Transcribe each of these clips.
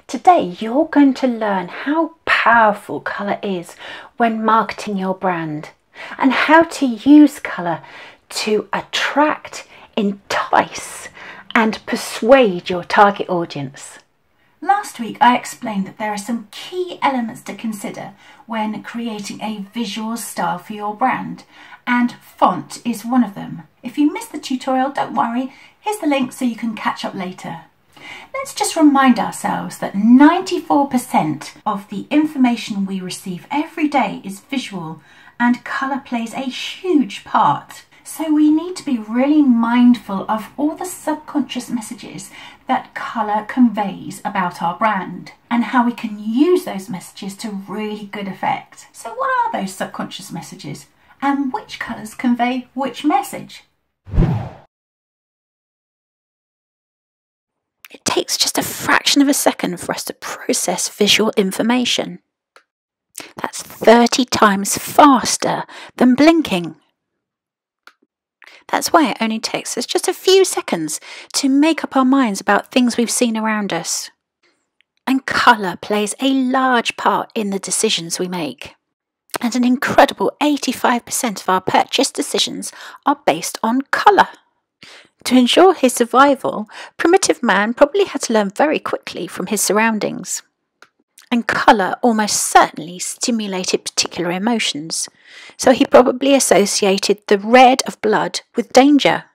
Today you're going to learn how powerful colour is when marketing your brand and how to use colour to attract, entice and persuade your target audience. Last week I explained that there are some key elements to consider when creating a visual style for your brand, and font is one of them. If you missed the tutorial, don't worry, here's the link so you can catch up later. Let's just remind ourselves that 94% of the information we receive every day is visual, and colour plays a huge part. So we need to be really mindful of all the subconscious messages that colour conveys about our brand and how we can use those messages to really good effect. So what are those subconscious messages and which colours convey which message? It takes just a fraction of a second for us to process visual information. That's 30 times faster than blinking. That's why it only takes us just a few seconds to make up our minds about things we've seen around us. And colour plays a large part in the decisions we make. And an incredible 85% of our purchase decisions are based on colour. To ensure his survival, primitive man probably had to learn very quickly from his surroundings. And colour almost certainly stimulated particular emotions, so he probably associated the red of blood with danger.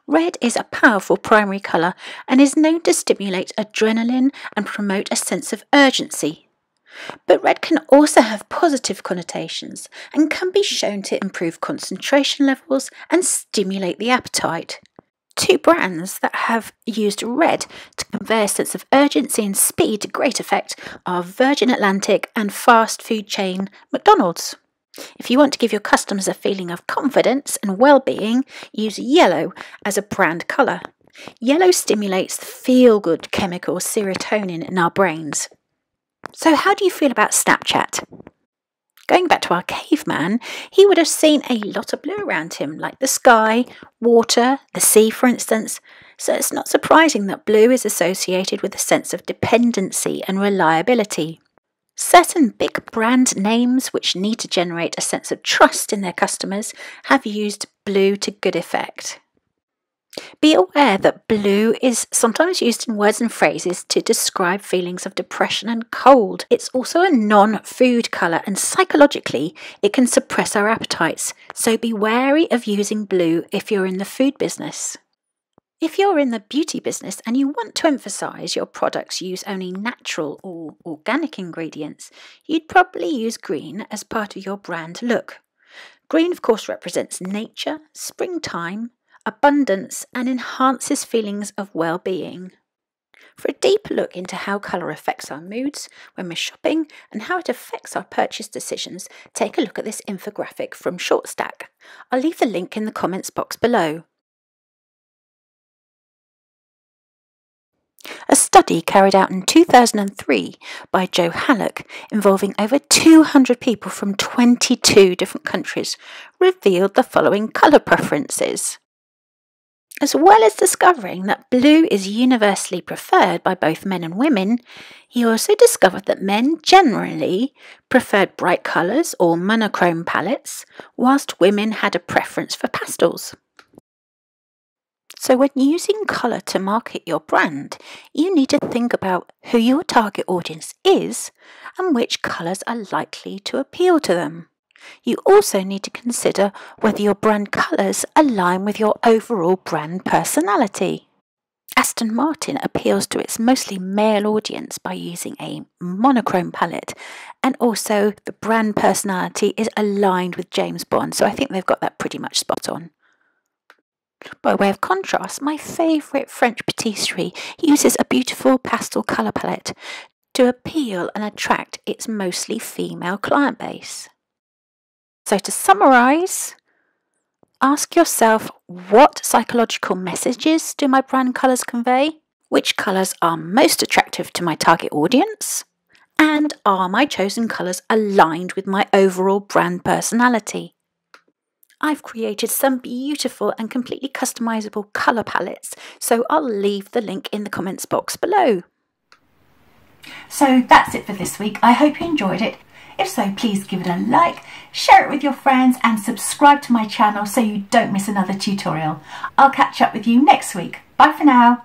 Red is a powerful primary colour and is known to stimulate adrenaline and promote a sense of urgency. But red can also have positive connotations and can be shown to improve concentration levels and stimulate the appetite. Two brands that have used red to convey a sense of urgency and speed to great effect are Virgin Atlantic and fast food chain McDonald's. If you want to give your customers a feeling of confidence and well-being, use yellow as a brand colour. Yellow stimulates the feel-good chemical serotonin in our brains. So how do you feel about Snapchat? Going back to our caveman, he would have seen a lot of blue around him, like the sky, water, the sea, for instance. So it's not surprising that blue is associated with a sense of dependency and reliability. Certain big brand names which need to generate a sense of trust in their customers have used blue to good effect. Be aware that blue is sometimes used in words and phrases to describe feelings of depression and cold. It's also a non-food colour and psychologically it can suppress our appetites, so be wary of using blue if you're in the food business. If you're in the beauty business and you want to emphasise your products use only natural or organic ingredients, you'd probably use green as part of your brand look. Green of course represents nature, springtime, abundance and enhances feelings of well-being. For a deeper look into how colour affects our moods when we're shopping and how it affects our purchase decisions, take a look at this infographic from ShortStack. I'll leave the link in the comments box below. A study carried out in 2003 by Joe Hallock, involving over 200 people from 22 different countries, revealed the following colour preferences. As well as discovering that blue is universally preferred by both men and women, he also discovered that men generally preferred bright colours or monochrome palettes, whilst women had a preference for pastels. So when using colour to market your brand, you need to think about who your target audience is and which colours are likely to appeal to them. You also need to consider whether your brand colours align with your overall brand personality. Aston Martin appeals to its mostly male audience by using a monochrome palette, and also the brand personality is aligned with James Bond, so I think they've got that pretty much spot on. By way of contrast, my favourite French patisserie uses a beautiful pastel colour palette to appeal and attract its mostly female client base. So to summarise, ask yourself, what psychological messages do my brand colours convey? Which colours are most attractive to my target audience? And are my chosen colours aligned with my overall brand personality? I've created some beautiful and completely customizable colour palettes, so I'll leave the link in the comments box below. So that's it for this week. I hope you enjoyed it. If so, please give it a like, share it with your friends and subscribe to my channel so you don't miss another tutorial. I'll catch up with you next week. Bye for now.